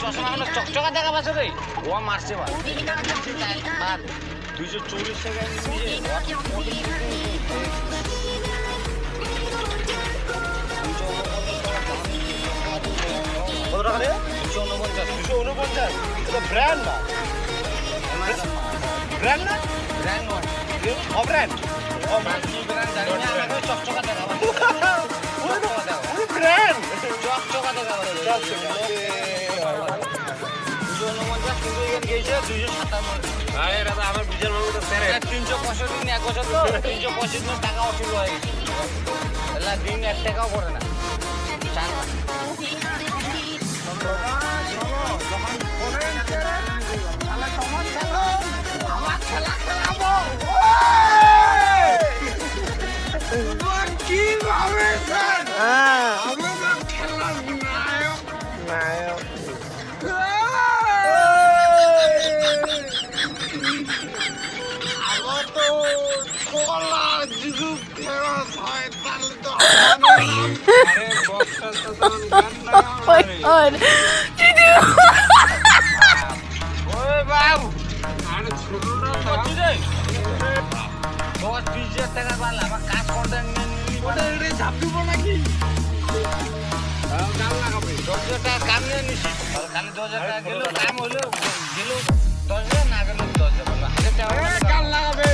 চশমা গুলো চকচকা দেখা পাচ্ছ রে ও মারছে ভাই 240 টাকা কত টাকা রে 249 এটা ব্র্যান্ড না ব্র্যান্ড না ব্র্যান্ড নয় ও ব্র্যান্ড ও মার্কি ব্র্যান্ড জানি না আমাকে চকচকা দেখা ওই ব্র্যান্ড চকচকা দেখা চকচকা 249 কিন্তু এখানে গেছে 257 আরে দাদা আমার বিজার বাবু তো স্যার 365 দিন এক বছর তো 365 দিন টাকা অসুল হয়ে গেছে এলা দিন 1 টাকাও করে না চান my god. ওই বাবু আরে ছোটটা বাচ্চা দশ 20,000 টাকা বাড়লে আমার কাজ করতে ওটা রে ঝাপ দিব নাকি কাম লাগাবে 10,000 টাকা কাম নিয়ে নিছি খালি 10,000 টাকা গেল কাম হলো গেল 10,000 না গেল 10,000 বলবো 1000 টাকা কাম লাগাবে